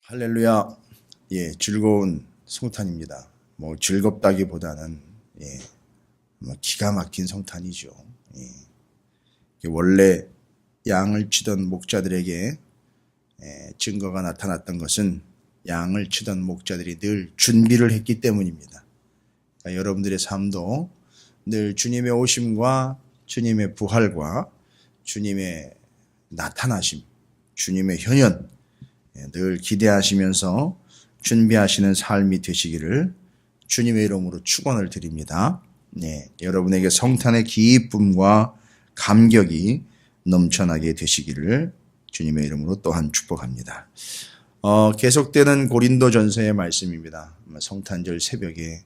할렐루야. 즐거운 성탄입니다. 즐겁다기보다는, 기가 막힌 성탄이죠. 원래 양을 치던 목자들에게 증거가 나타났던 것은 양을 치던 목자들이 늘 준비를 했기 때문입니다. 그러니까 여러분들의 삶도 늘 주님의 오심과 주님의 부활과 주님의 나타나심, 주님의 현현, 늘 기대하시면서 준비하시는 삶이 되시기를 주님의 이름으로 축원을 드립니다. 여러분에게 성탄의 기쁨과 감격이 넘쳐나게 되시기를 주님의 이름으로 또한 축복합니다. 계속되는 고린도전서의 말씀입니다. 성탄절 새벽에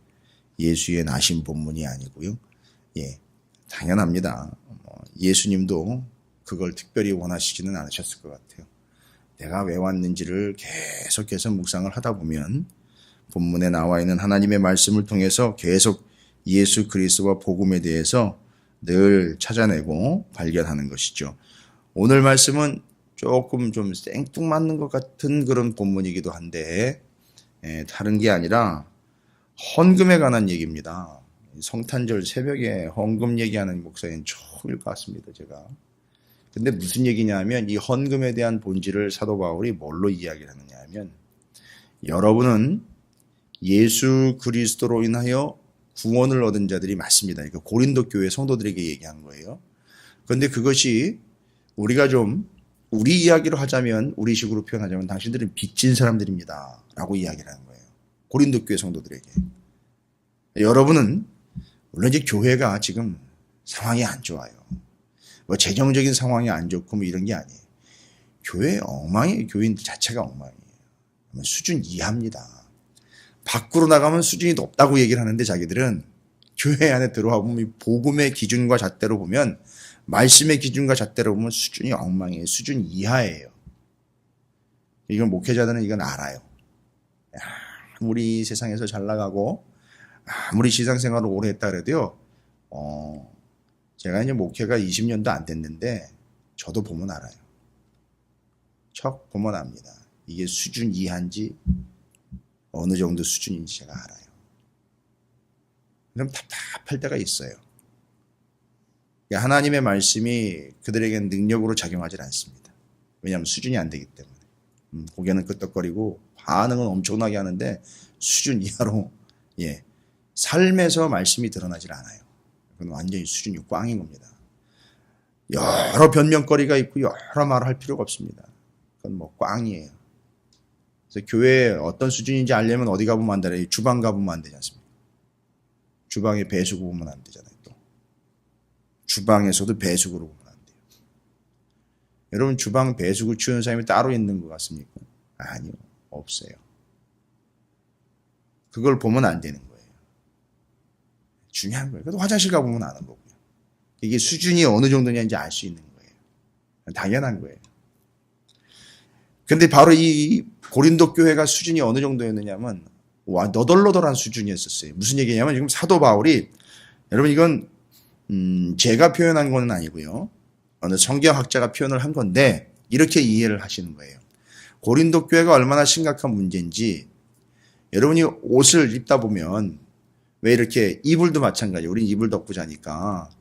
예수의 나심 본문이 아니고요. 당연합니다. 예수님도 그걸 특별히 원하시지는 않으셨을 것 같아요. 내가 왜 왔는지를 계속해서 묵상을 하다 보면 본문에 나와 있는 하나님의 말씀을 통해서 계속 예수 그리스도와 복음에 대해서 늘 찾아내고 발견하는 것이죠. 오늘 말씀은 조금 좀 생뚱맞는 것 같은 그런 본문이기도 한데 다른 게 아니라 헌금에 관한 얘기입니다. 성탄절 새벽에 헌금 얘기하는 목사님 처음일 것 같습니다, 제가. 근데 무슨 얘기냐 하면 이 헌금에 대한 본질을 사도 바울이 뭘로 이야기를 하느냐 하면 여러분은 예수 그리스도로 인하여 구원을 얻은 자들이 맞습니다. 그러니까 고린도 교회 성도들에게 얘기한 거예요. 그런데 그것이 우리가 좀 우리 이야기로 하자면 우리식으로 표현하자면 당신들은 빚진 사람들입니다 라고 이야기를 하는 거예요. 고린도 교회 성도들에게. 여러분은 물론 이제 교회가 지금 상황이 안 좋아요. 재정적인 상황이 안 좋고 이런 게 아니에요. 교회 엉망이에요. 교인 자체가 엉망이에요. 수준 이하입니다. 밖으로 나가면 수준이 높다고 얘기를 하는데 자기들은 교회 안에 들어와 보면 복음의 기준과 잣대로 보면 말씀의 기준과 잣대로 보면 수준이 엉망이에요. 수준 이하예요. 이건 목회자들은 이건 알아요. 아무리 세상에서 잘 나가고 아무리 시상생활을 오래 했다 그래도요. 제가 이제 목회가 20년도 안 됐는데 저도 보면 알아요. 척 보면 압니다. 이게 수준 이하인지 어느 정도 수준인지 제가 알아요. 그럼 답답할 때가 있어요. 하나님의 말씀이 그들에게는 능력으로 작용하지 않습니다. 왜냐하면 수준이 안 되기 때문에. 고개는 끄덕거리고 반응은 엄청나게 하는데 수준 이하로 삶에서 말씀이 드러나질 않아요. 그건 완전히 수준이 꽝인 겁니다. 여러 변명거리가 있고 여러 말을 할 필요가 없습니다. 그건 꽝이에요. 그래서 교회에 어떤 수준인지 알려면 어디 가보면 안 되나요? 주방 가보면 안 되지 않습니까? 주방에 배수구 보면 안 되잖아요. 또 주방에서도 배수구로 보면 안 돼요. 여러분 주방 배수구 치우는 사람이 따로 있는 것 같습니까? 아니요. 없어요. 그걸 보면 안 되는 거예요. 중요한 거예요. 그래도 화장실 가보면 아는 거고요. 이게 수준이 어느 정도냐인지 알 수 있는 거예요. 당연한 거예요. 근데 바로 이 고린도 교회가 수준이 어느 정도였느냐면 너덜너덜한 수준이었었어요. 무슨 얘기냐면 지금 사도 바울이 여러분 이건 제가 표현한 건 아니고요. 어느 성경학자가 표현을 한 건데 이렇게 이해를 하시는 거예요. 고린도 교회가 얼마나 심각한 문제인지 여러분이 옷을 입다 보면 왜 이렇게 이불도 마찬가지예요. 우린 이불 덮고 자니까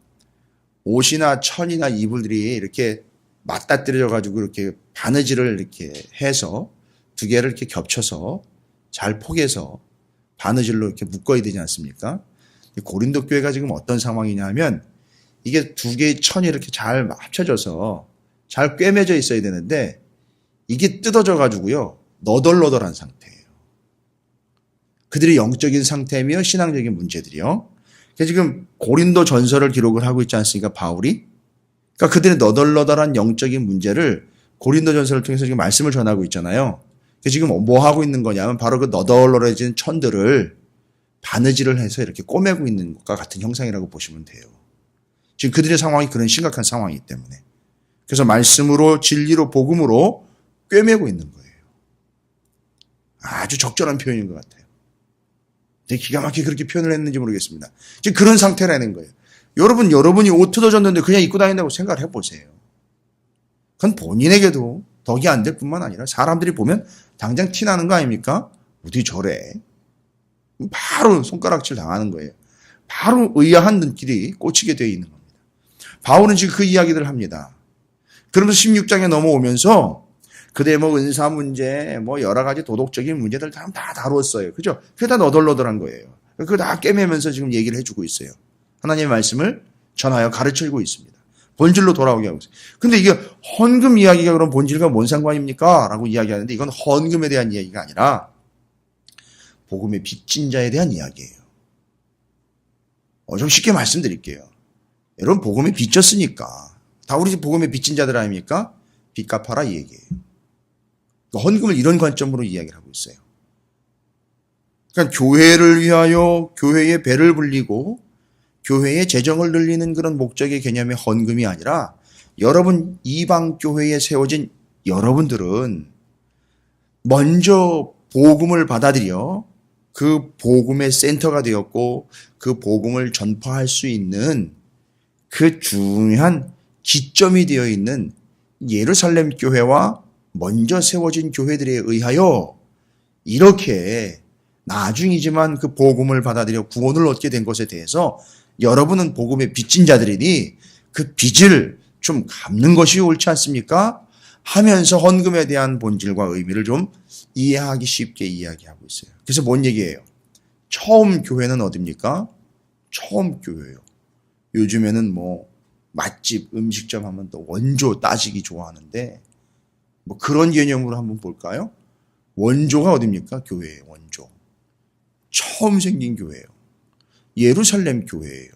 옷이나 천이나 이불들이 이렇게 맞닥뜨려져 가지고 이렇게 바느질을 이렇게 해서 두 개를 이렇게 겹쳐서 잘 포개서 바느질로 이렇게 묶어야 되지 않습니까? 고린도 교회가 지금 어떤 상황이냐 하면 이게 두 개의 천이 이렇게 잘 합쳐져서 잘 꿰매져 있어야 되는데 이게 뜯어져 가지고요. 너덜너덜한 상태예요. 그들의 영적인 상태며 신앙적인 문제들이요. 그래서 지금 고린도 전서를 기록을 하고 있지 않습니까? 바울이. 그러니까 그들의 너덜너덜한 영적인 문제를 고린도 전서를 통해서 지금 말씀을 전하고 있잖아요. 그래서 지금 뭐 하고 있는 거냐면 바로 그 너덜너덜해진 천들을 바느질을 해서 이렇게 꼬매고 있는 것과 같은 형상이라고 보시면 돼요. 지금 그들의 상황이 그런 심각한 상황이기 때문에. 그래서 말씀으로 진리로 복음으로 꿰매고 있는 거예요. 아주 적절한 표현인 것 같아요. 되게 기가 막히게 그렇게 표현을 했는지 모르겠습니다. 지금 그런 상태라는 거예요. 여러분이 옷 뜯어졌는데 그냥 입고 다닌다고 생각을 해보세요. 그건 본인에게도 덕이 안 될 뿐만 아니라 사람들이 보면 당장 티나는 거 아닙니까? 어떻게 저래? 바로 손가락질 당하는 거예요. 바로 의아한 눈길이 꽂히게 되어 있는 겁니다. 바울은 지금 그 이야기들을 합니다. 그러면서 16장에 넘어오면서 그대 뭐 은사 문제, 뭐 여러 가지 도덕적인 문제들 다 다루었어요. 그죠? 그게 다 너덜너덜한 거예요. 그거 다 꿰매면서 지금 얘기를 해주고 있어요. 하나님의 말씀을 전하여 가르쳐주고 있습니다. 본질로 돌아오게 하고 있어요. 근데 이게 헌금 이야기가 그럼 본질과 뭔 상관입니까? 라고 이야기하는데 이건 헌금에 대한 이야기가 아니라 복음의 빚진 자에 대한 이야기예요. 좀 쉽게 말씀드릴게요. 여러분 복음에 빚졌으니까 다 우리 복음의 빚진 자들 아닙니까? 빚 갚아라 이 얘기예요. 헌금을 이런 관점으로 이야기를 하고 있어요. 그러니까 교회를 위하여 교회의 배를 불리고 교회의 재정을 늘리는 그런 목적의 개념의 헌금이 아니라 여러분 이방 교회에 세워진 여러분들은 먼저 복음을 받아들여 그 복음의 센터가 되었고 그 복음을 전파할 수 있는 그 중요한 기점이 되어 있는 예루살렘 교회와 먼저 세워진 교회들에 의하여 이렇게 나중이지만 그 복음을 받아들여 구원을 얻게 된 것에 대해서 여러분은 복음의 빚진 자들이니 그 빚을 좀 갚는 것이 옳지 않습니까? 하면서 헌금에 대한 본질과 의미를 좀 이해하기 쉽게 이야기하고 있어요. 그래서 뭔 얘기예요? 처음 교회는 어딥니까? 처음 교회예요. 요즘에는 뭐 맛집, 음식점 하면 또 원조 따지기 좋아하는데 뭐 그런 개념으로 한번 볼까요? 원조가 어딥니까? 교회예요. 원조. 처음 생긴 교회예요. 예루살렘 교회예요.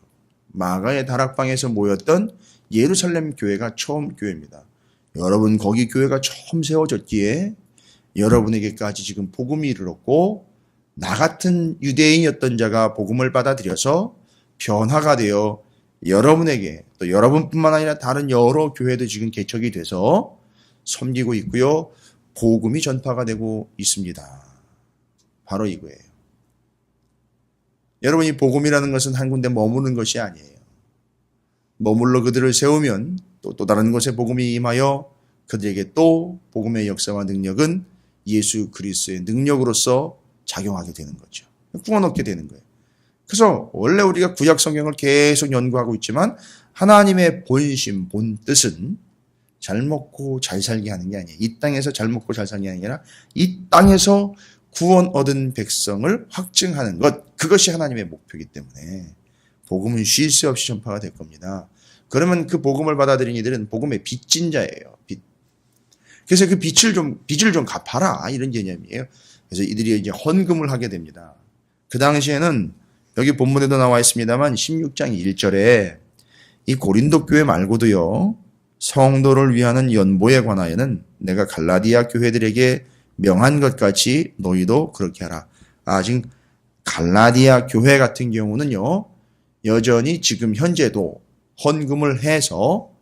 마가의 다락방에서 모였던 예루살렘 교회가 처음 교회입니다. 여러분 거기 교회가 처음 세워졌기에 여러분에게까지 지금 복음이 이르렀고 나 같은 유대인이었던 자가 복음을 받아들여서 변화가 되어 여러분에게 또 여러분뿐만 아니라 다른 여러 교회도 지금 개척이 돼서 섬기고 있고요. 복음이 전파가 되고 있습니다. 바로 이거예요. 여러분 이 복음이라는 것은 한 군데 머무는 것이 아니에요. 머물러 그들을 세우면 또 다른 곳에 복음이 임하여 그들에게 또 복음의 역사와 능력은 예수 그리스도의 능력으로서 작용하게 되는 거죠. 구원 얻게 되는 거예요. 그래서 원래 우리가 구약 성경을 계속 연구하고 있지만 하나님의 본심, 본뜻은 잘 먹고 잘 살게 하는 게 아니에요. 이 땅에서 잘 먹고 잘 살게 하는 게 아니라 이 땅에서 구원 얻은 백성을 확증하는 것, 그것이 하나님의 목표이기 때문에 복음은 쉴 새 없이 전파가 될 겁니다. 그러면 그 복음을 받아들인 이들은 복음의 빚진 자예요. 빚. 그래서 그 빚을 좀 갚아라 이런 개념이에요. 그래서 이들이 이제 헌금을 하게 됩니다. 그 당시에는 여기 본문에도 나와 있습니다만 16장 1절에 이 고린도 교회 말고도요. 성도를 위하는 연보에 관하여는 내가 갈라디아 교회들에게 명한 것 같이 너희도 그렇게 하라. 지금 갈라디아 교회 같은 경우는요. 여전히 지금 현재도 헌금을 해서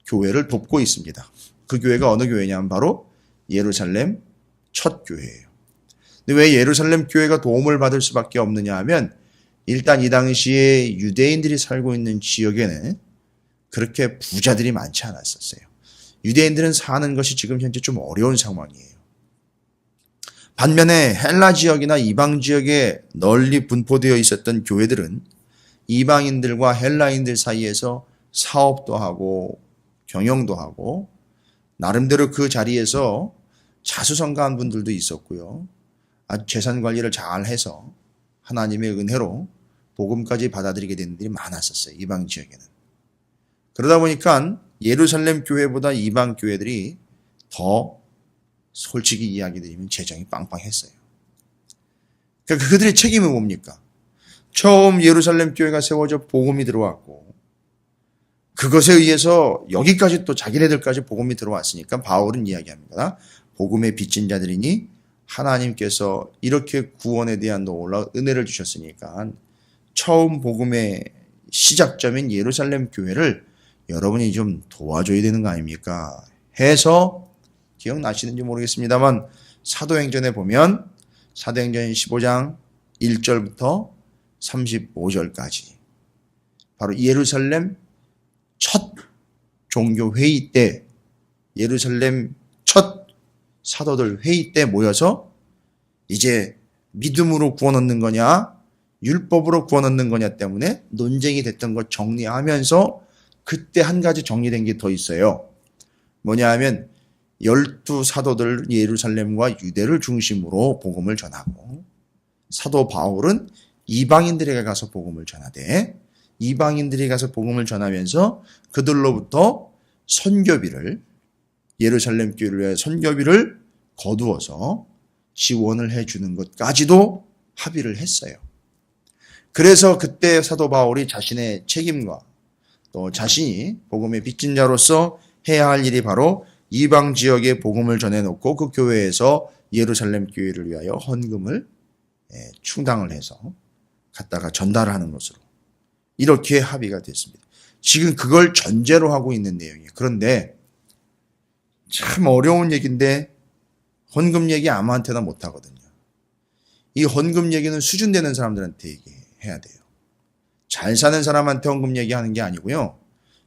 교회를 돕고 있습니다. 그 교회가 어느 교회냐면 바로 예루살렘 첫 교회예요. 근데 왜 예루살렘 교회가 도움을 받을 수밖에 없느냐 하면 일단 이 당시에 유대인들이 살고 있는 지역에는 그렇게 부자들이 많지 않았었어요. 유대인들은 사는 것이 지금 현재 좀 어려운 상황이에요. 반면에 헬라 지역이나 이방 지역에 널리 분포되어 있었던 교회들은 이방인들과 헬라인들 사이에서 사업도 하고 경영도 하고 나름대로 그 자리에서 자수성가한 분들도 있었고요. 아주 재산 관리를 잘 해서 하나님의 은혜로 복음까지 받아들이게 된 분들이 많았었어요. 이방 지역에는. 그러다 보니까 예루살렘 교회보다 이방 교회들이 더 솔직히 이야기 드리면 재정이 빵빵했어요. 그러니까 그들의 책임이 뭡니까? 처음 예루살렘 교회가 세워져 복음이 들어왔고 그것에 의해서 여기까지 또 자기네들까지 복음이 들어왔으니까 바울은 이야기합니다. 복음의 빚진 자들이니 하나님께서 이렇게 구원에 대한 놀라운 은혜를 주셨으니까 처음 복음의 시작점인 예루살렘 교회를 여러분이 좀 도와줘야 되는 거 아닙니까? 해서 기억나시는지 모르겠습니다만 사도행전에 보면 사도행전 15장 1절부터 35절까지 바로 예루살렘 첫 종교회의 때 예루살렘 첫 사도들 회의 때 모여서 이제 믿음으로 구원 얻는 거냐 율법으로 구원 얻는 거냐 때문에 논쟁이 됐던 것 정리하면서 그때 한 가지 정리된 게 더 있어요. 뭐냐 하면 12사도들 예루살렘과 유대를 중심으로 복음을 전하고 사도 바울은 이방인들에게 가서 복음을 전하되 이방인들이 가서 복음을 전하면서 그들로부터 선교비를 예루살렘 교회를 위해 선교비를 거두어서 지원을 해주는 것까지도 합의를 했어요. 그래서 그때 사도 바울이 자신의 책임과 또 자신이 복음의 빚진 자로서 해야 할 일이 바로 이방 지역에 복음을 전해놓고 그 교회에서 예루살렘 교회를 위하여 헌금을 충당을 해서 갖다가 전달하는 것으로 이렇게 합의가 됐습니다. 지금 그걸 전제로 하고 있는 내용이에요. 그런데 참 어려운 얘기인데 헌금 얘기 아무한테나 못하거든요. 이 헌금 얘기는 수준되는 사람들한테 얘기해야 돼요. 잘 사는 사람한테 헌금 얘기하는 게 아니고요.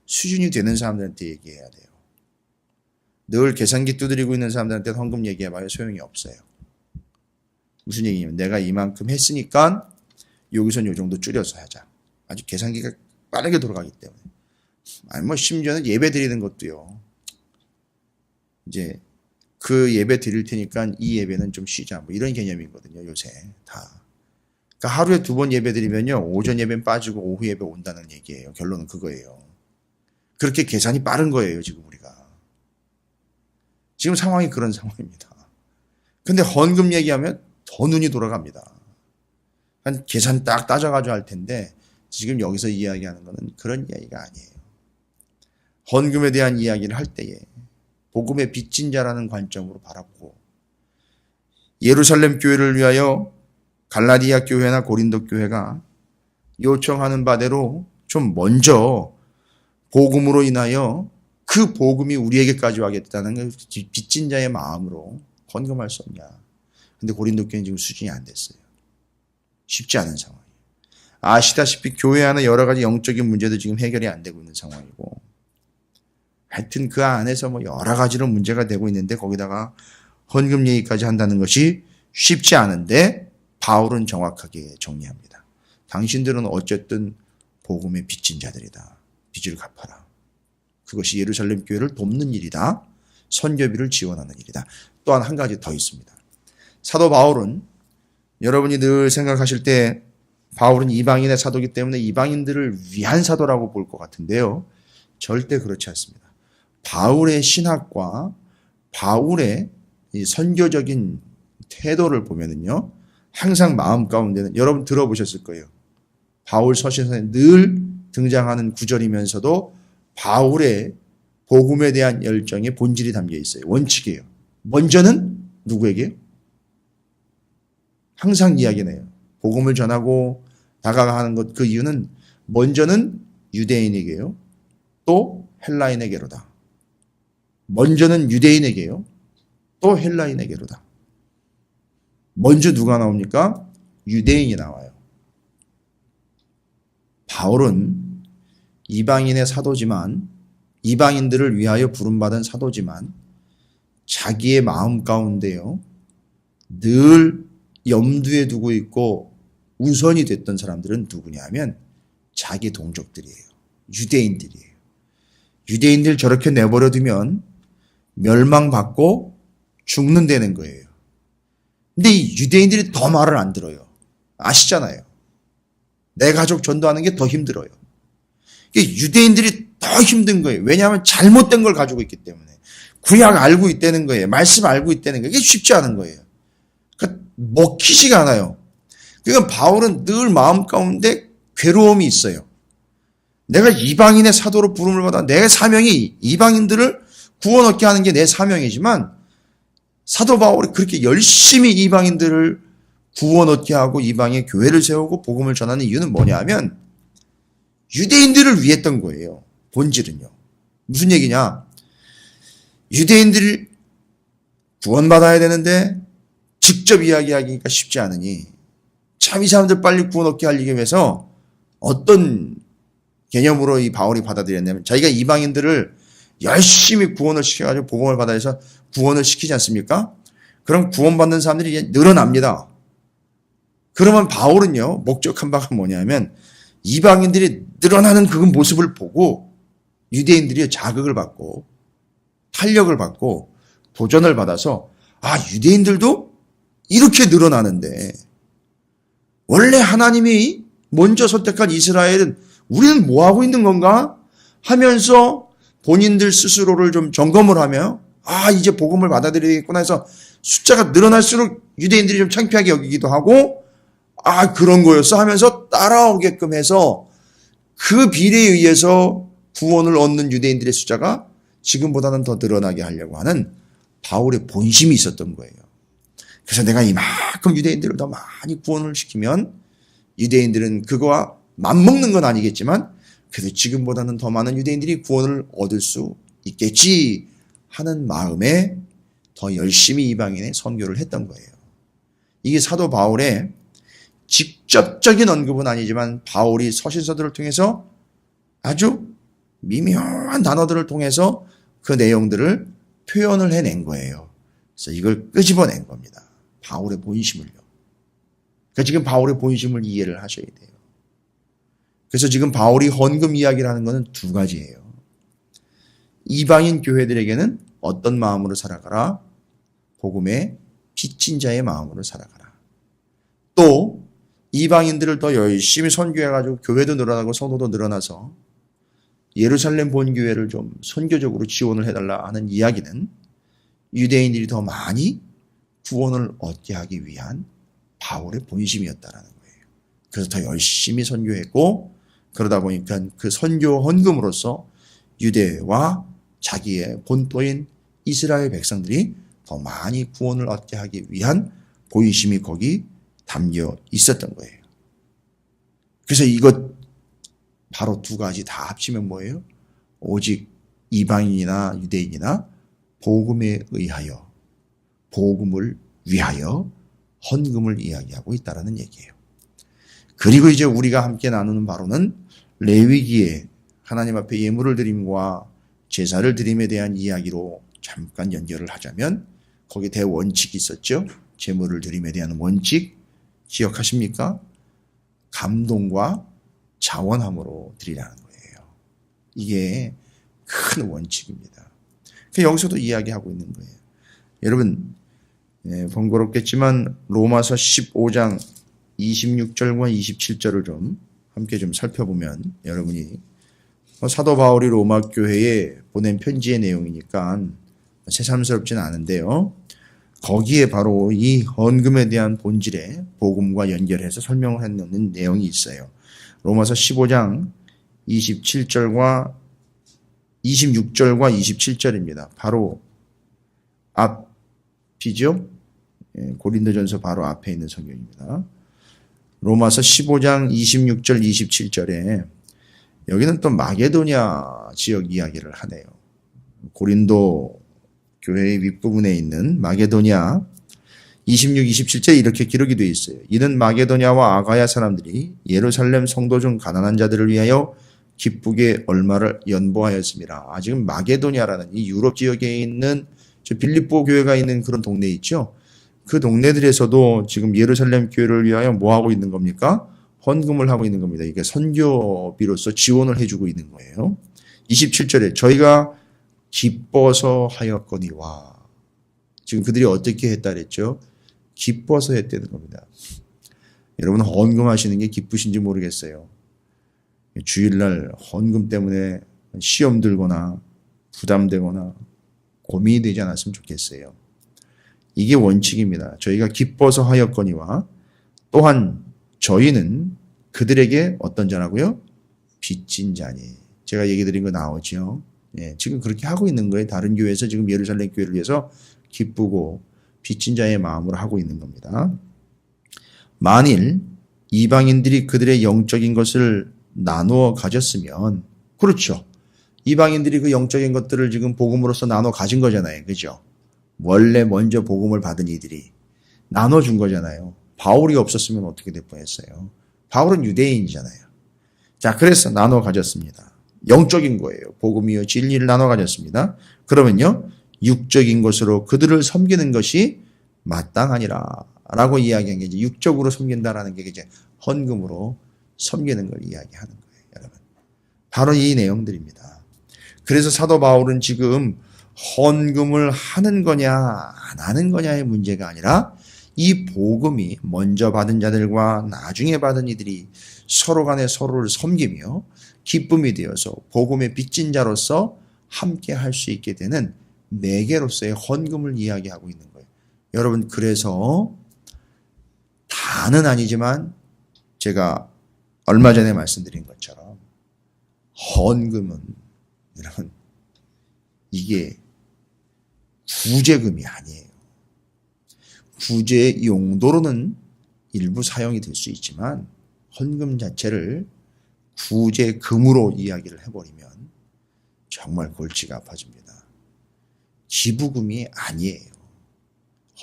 수준이 되는 사람들한테 얘기해야 돼요. 늘 계산기 두드리고 있는 사람들한테 헌금 얘기해봐야 소용이 없어요. 무슨 얘기냐면 내가 이만큼 했으니까 여기선 요 정도 줄여서 하자. 아주 계산기가 빠르게 돌아가기 때문에. 아니 뭐 심지어는 예배 드리는 것도요. 이제 그 예배 드릴 테니까 이 예배는 좀 쉬자. 뭐 이런 개념이거든요. 요새 다. 그러니까 하루에 2번 예배 드리면요. 오전 예배는 빠지고 오후 예배 온다는 얘기예요. 결론은 그거예요. 그렇게 계산이 빠른 거예요. 지금 우리가. 지금 상황이 그런 상황입니다. 근데 헌금 얘기하면 더 눈이 돌아갑니다. 한 계산 딱 따져가지고 할 텐데 지금 여기서 이야기하는 거는 그런 이야기가 아니에요. 헌금에 대한 이야기를 할 때에 복음의 빚진 자라는 관점으로 바라보고 예루살렘 교회를 위하여 갈라디아 교회나 고린도 교회가 요청하는 바대로 좀 먼저 복음으로 인하여 그 복음이 우리에게까지 와겠다는 빚진 자의 마음으로 헌금할 수 없냐. 근데 고린도 교회는 지금 수준이 안 됐어요. 쉽지 않은 상황이에요. 아시다시피 교회 안에 여러 가지 영적인 문제도 지금 해결이 안 되고 있는 상황이고 하여튼 그 안에서 뭐 여러 가지로 문제가 되고 있는데 거기다가 헌금 얘기까지 한다는 것이 쉽지 않은데 바울은 정확하게 정리합니다. 당신들은 어쨌든 복음의 빚진 자들이다. 빚을 갚아라. 그것이 예루살렘 교회를 돕는 일이다. 선교비를 지원하는 일이다. 또한 한 가지 더 있습니다. 사도 바울은 여러분이 늘 생각하실 때 바울은 이방인의 사도이기 때문에 이방인들을 위한 사도라고 볼 것 같은데요. 절대 그렇지 않습니다. 바울의 신학과 바울의 이 선교적인 태도를 보면은요. 항상 마음 가운데는 여러분 들어보셨을 거예요. 바울 서신에 늘 등장하는 구절이면서도 바울의 복음에 대한 열정의 본질이 담겨 있어요. 원칙이에요. 먼저는 누구에게? 항상 이야기네요. 복음을 전하고 다가가는 것 그 이유는 먼저는 유대인에게요. 또 헬라인에게로다. 먼저는 유대인에게요. 또 헬라인에게로다. 먼저 누가 나옵니까? 유대인이 나와요. 바울은 이방인의 사도지만 이방인들을 위하여 부름받은 사도지만 자기의 마음 가운데요. 늘 염두에 두고 있고 우선이 됐던 사람들은 누구냐면 자기 동족들이에요. 유대인들이에요. 유대인들 저렇게 내버려두면 멸망받고 죽는다는 거예요. 근데 이 유대인들이 더 말을 안 들어요. 아시잖아요. 내 가족 전도하는 게 더 힘들어요. 유대인들이 더 힘든 거예요. 왜냐하면 잘못된 걸 가지고 있기 때문에. 구약 알고 있다는 거예요. 말씀 알고 있다는 거예요. 이게 쉽지 않은 거예요. 그러니까 먹히지가 않아요. 그러니까 바울은 늘 마음 가운데 괴로움이 있어요. 내가 이방인의 사도로 부름을 받아 내 사명이 이방인들을 구원 얻게 하는 게 내 사명이지만 사도 바울이 그렇게 열심히 이방인들을 구원 얻게 하고 이방의 교회를 세우고 복음을 전하는 이유는 뭐냐 하면 유대인들을 위했던 거예요. 본질은요. 무슨 얘기냐? 유대인들이 구원받아야 되는데 직접 이야기하기가 쉽지 않으니 참 이 사람들 빨리 구원 얻게 하기 위해서 어떤 개념으로 이 바울이 받아들였냐면 자기가 이방인들을 열심히 구원을 시켜가지고 복음을 받아서 구원을 시키지 않습니까? 그럼 구원받는 사람들이 이제 늘어납니다. 그러면 바울은요, 목적한 바가 뭐냐면 이방인들이 늘어나는 그 모습을 보고 유대인들이 자극을 받고 탄력을 받고 도전을 받아서 유대인들도 이렇게 늘어나는데 원래 하나님이 먼저 선택한 이스라엘은 우리는 뭐 하고 있는 건가 하면서 본인들 스스로를 좀 점검을 하며 이제 복음을 받아들이겠구나 해서 숫자가 늘어날수록 유대인들이 좀 창피하게 여기기도 하고 그런 거였어 하면서 따라오게끔 해서 그 비례에 의해서 구원을 얻는 유대인들의 숫자가 지금보다는 더 늘어나게 하려고 하는 바울의 본심이 있었던 거예요. 그래서 내가 이만큼 유대인들을 더 많이 구원을 시키면 유대인들은 그거와 맞먹는 건 아니겠지만 그래도 지금보다는 더 많은 유대인들이 구원을 얻을 수 있겠지 하는 마음에 더 열심히 이방인의 선교를 했던 거예요. 이게 사도 바울의 직접적인 언급은 아니지만 바울이 서신서들을 통해서 아주 미묘한 단어들을 통해서 그 내용들을 표현을 해낸 거예요. 그래서 이걸 끄집어낸 겁니다. 바울의 본심을요. 그러니까 지금 바울의 본심을 이해를 하셔야 돼요. 그래서 지금 바울이 헌금 이야기를 하는 것은 두 가지예요. 이방인 교회들에게는 어떤 마음으로 살아가라? 복음의 빚진 자의 마음으로 살아가라. 또 이방인들을 더 열심히 선교해가지고 교회도 늘어나고 성도도 늘어나서 예루살렘 본교회를 좀 선교적으로 지원을 해달라 하는 이야기는 유대인들이 더 많이 구원을 얻게 하기 위한 바울의 본심이었다라는 거예요. 그래서 더 열심히 선교했고 그러다 보니까 그 선교 헌금으로서 유대와 자기의 본토인 이스라엘 백성들이 더 많이 구원을 얻게 하기 위한 본심이 거기 담겨 있었던 거예요. 그래서 이것 바로 두 가지 다 합치면 뭐예요? 오직 이방인이나 유대인이나 복음에 의하여 복음을 위하여 헌금을 이야기하고 있다는 얘기예요. 그리고 이제 우리가 함께 나누는 바로는 레위기에 하나님 앞에 예물을 드림과 제사를 드림에 대한 이야기로 잠깐 연결을 하자면 거기에 대원칙이 있었죠. 제물을 드림에 대한 원칙 기억하십니까? 감동과 자원함으로 드리라는 거예요. 이게 큰 원칙입니다. 여기서도 이야기하고 있는 거예요. 여러분 번거롭겠지만 로마서 15장 26절과 27절을 좀 함께 좀 살펴보면 여러분이 사도 바울이 로마 교회에 보낸 편지의 내용이니까 새삼스럽지는 않은데요. 거기에 바로 이 헌금에 대한 본질의 복음과 연결해서 설명을 해놓는 내용이 있어요. 로마서 15장 26절과 27절입니다. 바로 앞이죠. 고린도전서 바로 앞에 있는 성경입니다. 로마서 15장 26절 27절에 여기는 또 마게도냐 지역 이야기를 하네요. 고린도 교회의 윗부분에 있는 마게도냐 26, 27절에 이렇게 기록이 되어 있어요. 이는 마게도냐와 아가야 사람들이 예루살렘 성도 중 가난한 자들을 위하여 기쁘게 얼마를 연보하였습니다. 지금 마게도냐라는 이 유럽 지역에 있는 빌립보 교회가 있는 그런 동네 있죠. 그 동네들에서도 지금 예루살렘 교회를 위하여 뭐 하고 있는 겁니까? 헌금을 하고 있는 겁니다. 이게 선교비로서 지원을 해주고 있는 거예요. 27절에 저희가 기뻐서 하였거니와 지금 그들이 어떻게 했다 그랬죠? 기뻐서 했다는 겁니다. 여러분 헌금하시는 게 기쁘신지 모르겠어요. 주일날 헌금 때문에 시험 들거나 부담되거나 고민이 되지 않았으면 좋겠어요. 이게 원칙입니다. 저희가 기뻐서 하였거니와 또한 저희는 그들에게 어떤 자라고요? 빚진 자니. 제가 얘기 드린 거 나오죠. 지금 그렇게 하고 있는 거예요. 다른 교회에서 지금 예루살렘 교회를 위해서 기쁘고 빚진 자의 마음으로 하고 있는 겁니다. 만일 이방인들이 그들의 영적인 것을 나누어 가졌으면 그렇죠. 이방인들이 그 영적인 것들을 지금 복음으로서 나눠 가진 거잖아요. 그죠? 원래 먼저 복음을 받은 이들이 나눠준 거잖아요. 바울이 없었으면 어떻게 될 뻔했어요. 바울은 유대인이잖아요. 자, 그래서 나눠 가졌습니다. 영적인 거예요. 복음이요 진리를 나눠 가졌습니다. 그러면요 육적인 것으로 그들을 섬기는 것이 마땅하니라 라고 이야기한 게 이제 육적으로 섬긴다라는 게 이제 헌금으로 섬기는 걸 이야기하는 거예요. 여러분 바로 이 내용들입니다. 그래서 사도 바울은 지금 헌금을 하는 거냐 안 하는 거냐의 문제가 아니라 이 복음이 먼저 받은 자들과 나중에 받은 이들이 서로 간에 서로를 섬기며 기쁨이 되어서 복음의 빚진 자로서 함께 할 수 있게 되는 매개로서의 헌금을 이야기하고 있는 거예요. 여러분 그래서 다는 아니지만 제가 얼마 전에 말씀드린 것처럼 헌금은 여러분 이게 구제금이 아니에요. 구제 용도로는 일부 사용이 될 수 있지만 헌금 자체를 구제금으로 이야기를 해버리면 정말 골치가 아파집니다. 기부금이 아니에요.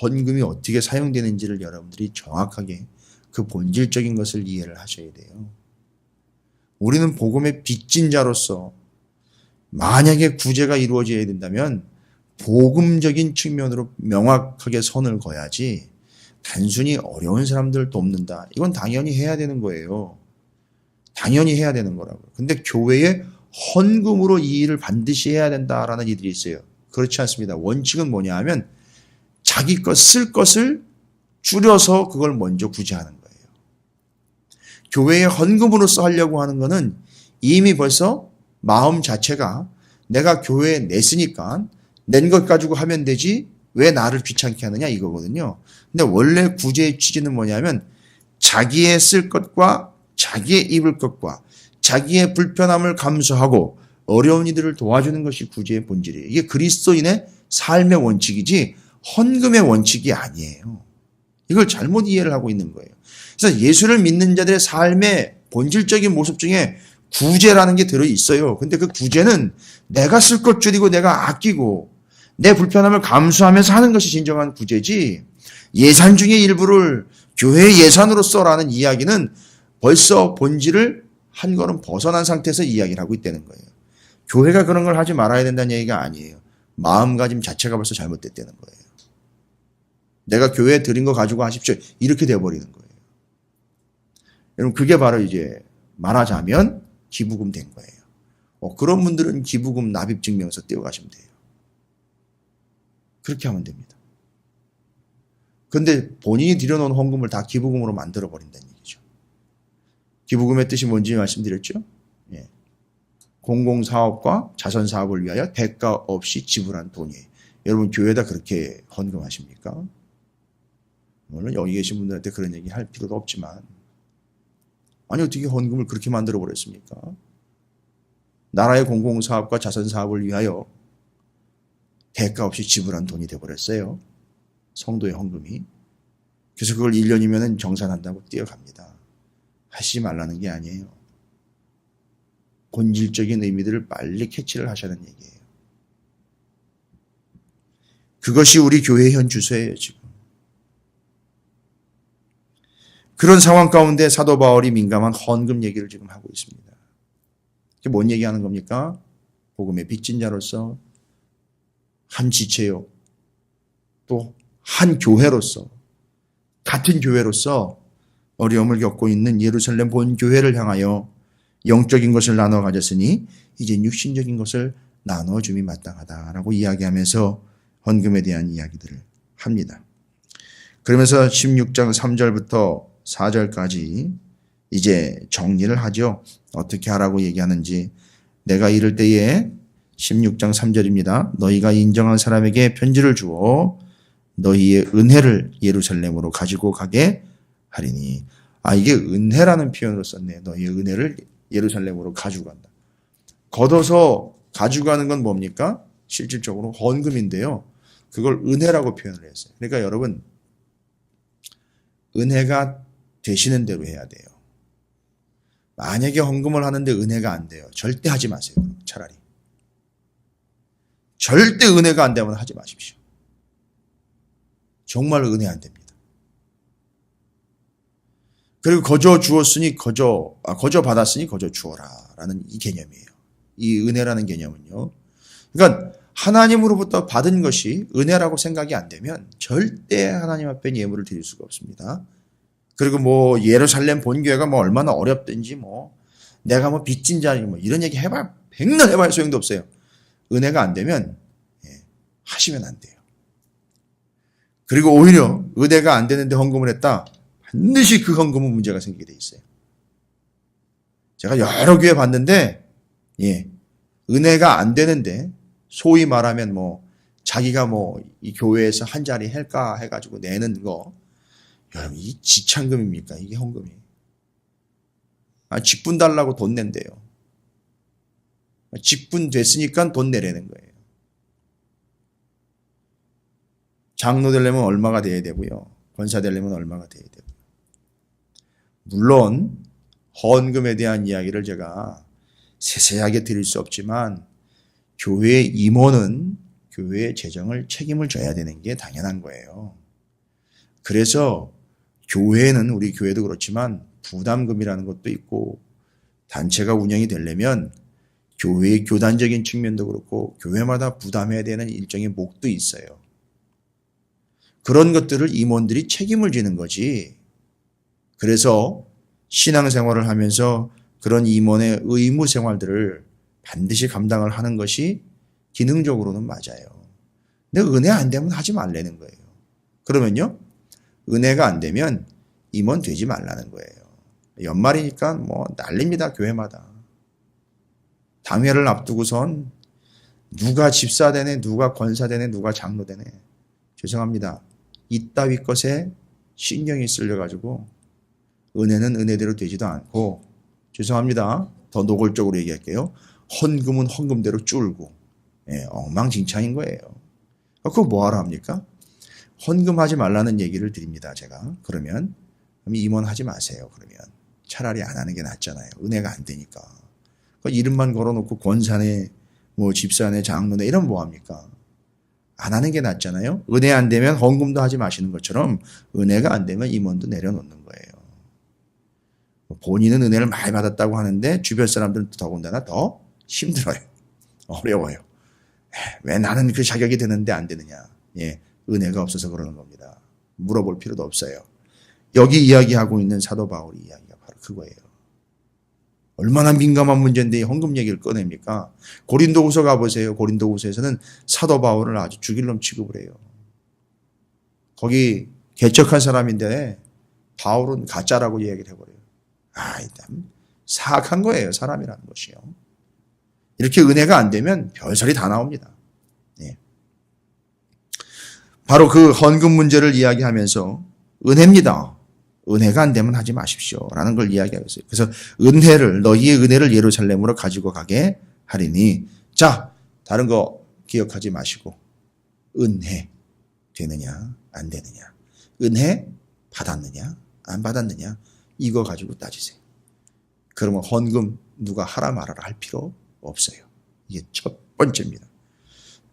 헌금이 어떻게 사용되는지를 여러분들이 정확하게 그 본질적인 것을 이해를 하셔야 돼요. 우리는 복음의 빚진 자로서 만약에 구제가 이루어져야 된다면 복음적인 측면으로 명확하게 선을 그어야지 단순히 어려운 사람들 돕는다. 이건 당연히 해야 되는 거예요. 당연히 해야 되는 거라고요. 근데 교회에 헌금으로 이 일을 반드시 해야 된다라는 이들이 있어요. 그렇지 않습니다. 원칙은 뭐냐 하면 자기 것 쓸 것을 줄여서 그걸 먼저 구제하는 거예요. 교회에 헌금으로써 하려고 하는 거는 이미 벌써 마음 자체가 내가 교회에 냈으니까 낸 것 가지고 하면 되지 왜 나를 귀찮게 하느냐 이거거든요. 근데 원래 구제의 취지는 뭐냐면 자기의 쓸 것과 자기의 입을 것과 자기의 불편함을 감수하고 어려운 이들을 도와주는 것이 구제의 본질이에요. 이게 그리스도인의 삶의 원칙이지 헌금의 원칙이 아니에요. 이걸 잘못 이해를 하고 있는 거예요. 그래서 예수를 믿는 자들의 삶의 본질적인 모습 중에 구제라는 게 들어있어요. 근데 그 구제는 내가 쓸 것 줄이고 내가 아끼고 내 불편함을 감수하면서 하는 것이 진정한 구제지 예산 중의 일부를 교회 예산으로 써라는 이야기는 벌써 본질을 한 걸음 벗어난 상태에서 이야기를 하고 있다는 거예요. 교회가 그런 걸 하지 말아야 된다는 얘기가 아니에요. 마음가짐 자체가 벌써 잘못됐다는 거예요. 내가 교회에 드린 거 가지고 하십시오. 이렇게 돼버리는 거예요. 여러분 그게 바로 이제 말하자면 기부금 된 거예요. 그런 분들은 기부금 납입증명서 떼어가시면 돼요. 그렇게 하면 됩니다. 근데 본인이 들여놓은 헌금을 다 기부금으로 만들어버린다는 얘기죠. 기부금의 뜻이 뭔지 말씀드렸죠? 예. 공공사업과 자선사업을 위하여 대가 없이 지불한 돈이에요. 여러분 교회에다 그렇게 헌금하십니까? 물론 여기 계신 분들한테 그런 얘기 할 필요도 없지만 아니 어떻게 헌금을 그렇게 만들어버렸습니까? 나라의 공공사업과 자선사업을 위하여 대가 없이 지불한 돈이 돼버렸어요. 성도의 헌금이. 그래서 그걸 1년이면 정산한다고 뛰어갑니다. 하시지 말라는 게 아니에요. 본질적인 의미들을 빨리 캐치를 하시는 얘기예요. 그것이 우리 교회의 현 주소예요, 지금. 그런 상황 가운데 사도 바울이 민감한 헌금 얘기를 지금 하고 있습니다. 이게 뭔 얘기하는 겁니까? 복음의 빚진 자로서 한 지체요. 또 한 교회로서 같은 교회로서 어려움을 겪고 있는 예루살렘 본교회를 향하여 영적인 것을 나눠 가졌으니 이제 육신적인 것을 나눠줌이 마땅하다라고 이야기하면서 헌금에 대한 이야기들을 합니다. 그러면서 16장 3절부터 4절까지 이제 정리를 하죠. 어떻게 하라고 얘기하는지. 내가 이를 때에 16장 3절입니다. 너희가 인정한 사람에게 편지를 주어 너희의 은혜를 예루살렘으로 가지고 가게 하리니. 이게 은혜라는 표현으로 썼네요. 너희의 은혜를 예루살렘으로 가지고 간다. 걷어서 가져가는 건 뭡니까? 실질적으로 헌금인데요. 그걸 은혜라고 표현을 했어요. 그러니까 여러분 은혜가 되시는 대로 해야 돼요. 만약에 헌금을 하는데 은혜가 안 돼요. 절대 하지 마세요. 차라리. 절대 은혜가 안 되면 하지 마십시오. 정말 은혜 안 됩니다. 그리고 거저 주었으니 거저 받았으니 거저 주어라 라는 이 개념이에요. 이 은혜라는 개념은요. 그러니까 하나님으로부터 받은 것이 은혜라고 생각이 안 되면 절대 하나님 앞에 예물을 드릴 수가 없습니다. 그리고 뭐 예루살렘 본교회가 뭐 얼마나 어렵든지 뭐 내가 뭐 빚진 자니 뭐 이런 얘기 해봐 백날 해봐야 소용도 없어요. 은혜가 안 되면 하시면 안 돼요. 그리고 오히려 은혜가 안 되는데 헌금을 했다. 반드시 그 헌금은 문제가 생기게 돼 있어요. 제가 여러 교회 봤는데 은혜가 안 되는데 소위 말하면 뭐 자기가 뭐 이 교회에서 한 자리 할까 해가지고 내는 거 여러분 이 지참금입니까? 이게 헌금이. 직분 달라고 돈 낸대요. 직분 됐으니까 돈 내라는 거예요. 장로 되려면 얼마가 돼야 되고요. 권사 되려면 얼마가 돼야 되고요. 물론 헌금에 대한 이야기를 제가 세세하게 드릴 수 없지만 교회의 임원은 교회의 재정을 책임을 져야 되는 게 당연한 거예요. 그래서 교회는 우리 교회도 그렇지만 부담금이라는 것도 있고 단체가 운영이 되려면 교회의 교단적인 측면도 그렇고 교회마다 부담해야 되는 일정의 목도 있어요. 그런 것들을 임원들이 책임을 지는 거지. 그래서 신앙생활을 하면서 그런 임원의 의무 생활들을 반드시 감당을 하는 것이 기능적으로는 맞아요. 근데 은혜 안 되면 하지 말라는 거예요. 그러면요, 은혜가 안 되면 임원 되지 말라는 거예요. 연말이니까 뭐 난립니다, 교회마다. 당회를 앞두고선 누가 집사 되네, 누가 권사 되네, 누가 장로 되네. 죄송합니다. 이따위 것에 신경이 쓸려가지고 은혜는 은혜대로 되지도 않고, 죄송합니다. 더 노골적으로 얘기할게요. 헌금은 헌금대로 줄고, 엉망진창인 거예요. 그거 뭐하러 합니까? 헌금하지 말라는 얘기를 드립니다, 제가. 그러면 임원하지 마세요. 그러면 차라리 안 하는 게 낫잖아요. 은혜가 안 되니까. 이름만 걸어놓고 권사네, 뭐 집사네, 장로네 이러면 뭐합니까? 안 하는 게 낫잖아요. 은혜 안 되면 헌금도 하지 마시는 것처럼 은혜가 안 되면 임원도 내려놓는 거예요. 본인은 은혜를 많이 받았다고 하는데 주변 사람들은 더군다나 더 힘들어요. 어려워요. 왜 나는 그 자격이 되는데 안 되느냐. 은혜가 없어서 그러는 겁니다. 물어볼 필요도 없어요. 여기 이야기하고 있는 사도 바울의 이야기가 바로 그거예요. 얼마나 민감한 문제인데 헌금 얘기를 꺼냅니까? 고린도후서 가보세요. 고린도후서에서는 사도 바울을 아주 죽일 놈 취급을 해요. 거기 개척한 사람인데 바울은 가짜라고 이야기를 해버려요. 참 사악한 거예요. 사람이라는 것이요. 이렇게 은혜가 안 되면 별소리 다 나옵니다. 바로 그 헌금 문제를 이야기하면서 은혜입니다. 은혜가 안 되면 하지 마십시오. 라는 걸 이야기하고 있어요. 그래서 너희의 은혜를 예루살렘으로 가지고 가게 하리니. 자, 다른 거 기억하지 마시고 은혜 되느냐 안 되느냐, 은혜 받았느냐 안 받았느냐, 이거 가지고 따지세요. 그러면 헌금 누가 하라 말아라 할 필요 없어요. 이게 첫 번째입니다.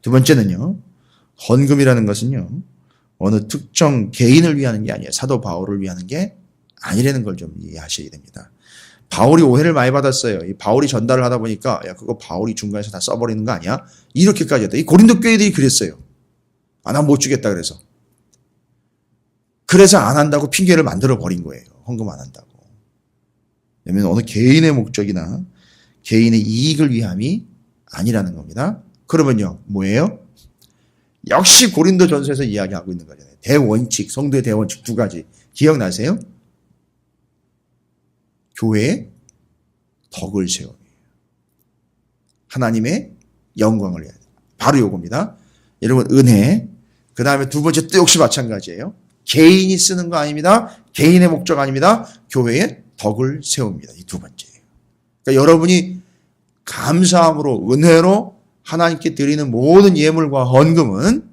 두 번째는요, 헌금이라는 것은요, 어느 특정 개인을 위하는 게 아니에요. 사도 바울을 위하는 게 아니라는 걸 좀 이해하셔야 됩니다. 바울이 오해를 많이 받았어요. 이 바울이 전달을 하다 보니까 야, 그거 바울이 중간에서 다 써버리는 거 아니야? 이렇게까지 했다. 이 고린도 교회들이 그랬어요. 난 못 주겠다 그래서. 그래서 안 한다고 핑계를 만들어 버린 거예요. 헌금 안 한다고. 왜냐면 어느 개인의 목적이나 개인의 이익을 위함이 아니라는 겁니다. 그러면요, 뭐예요? 역시 고린도 전서에서 이야기하고 있는 거잖아요. 대원칙, 성도의 대원칙 두 가지. 기억나세요? 교회의 덕을 세우며 하나님의 영광을 해야 돼요. 바로 요겁니다. 여러분, 은혜. 그 다음에 두 번째 또 역시 마찬가지예요. 개인이 쓰는 거 아닙니다. 개인의 목적 아닙니다. 교회의 덕을 세웁니다. 이 두 번째예요. 그러니까 여러분이 감사함으로, 은혜로 하나님께 드리는 모든 예물과 헌금은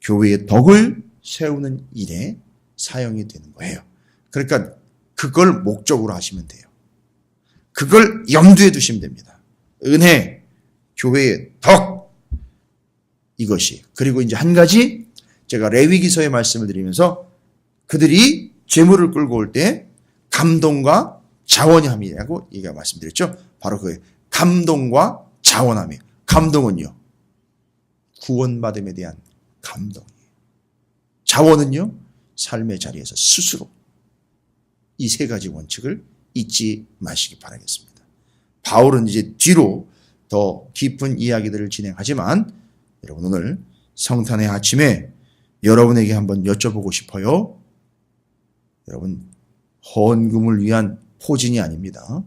교회의 덕을 세우는 일에 사용이 되는 거예요. 그러니까 그걸 목적으로 하시면 돼요. 그걸 염두에 두시면 됩니다. 은혜, 교회의 덕, 이것이. 그리고 이제 한 가지 제가 레위기서의 말씀을 드리면서 그들이 재물을 끌고 올 때 감동과 자원이 함이라고 얘기가 말씀드렸죠. 바로 그 감동과 자원함이에요. 감동은요, 구원받음에 대한 감동이에요. 자원은요, 삶의 자리에서 스스로 이 세 가지 원칙을 잊지 마시기 바라겠습니다. 바울은 이제 뒤로 더 깊은 이야기들을 진행하지만 여러분, 오늘 성탄의 아침에 여러분에게 한번 여쭤보고 싶어요. 여러분, 헌금을 위한 포진이 아닙니다.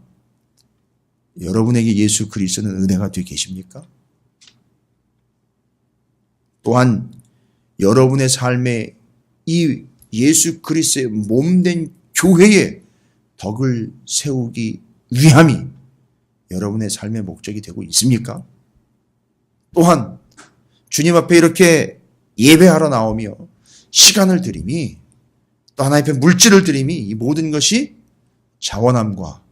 여러분에게 예수 그리스도는 은혜가 되어 계십니까? 또한 여러분의 삶에 이 예수 그리스도의 몸된 교회에 덕을 세우기 위함이 여러분의 삶의 목적이 되고 있습니까? 또한 주님 앞에 이렇게 예배하러 나오며 시간을 드림이, 또 하나님 앞에 물질을 드림이, 이 모든 것이 자원함과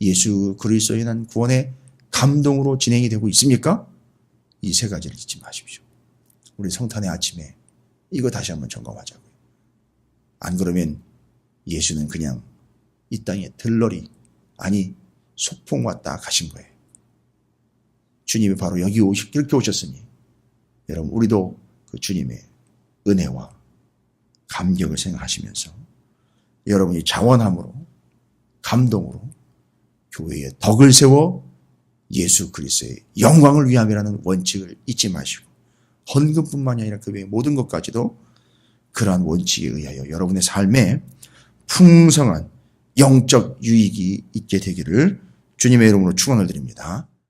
예수 그리스도에 인한 구원의 감동으로 진행이 되고 있습니까? 이 세 가지를 잊지 마십시오. 우리 성탄의 아침에 이거 다시 한번 점검하자고요. 안 그러면 예수는 그냥 이 땅에 들러리, 아니 소풍 왔다 가신 거예요. 주님이 바로 여기 이렇게 오셨으니 여러분, 우리도 그 주님의 은혜와 감격을 생각하시면서 여러분이 자원함으로, 감동으로 교회에 덕을 세워 예수 그리스도의 영광을 위함이라는 원칙을 잊지 마시고, 헌금뿐만이 아니라 그 외의 모든 것까지도 그러한 원칙에 의하여 여러분의 삶에 풍성한 영적 유익이 있게 되기를 주님의 이름으로 축원을 드립니다.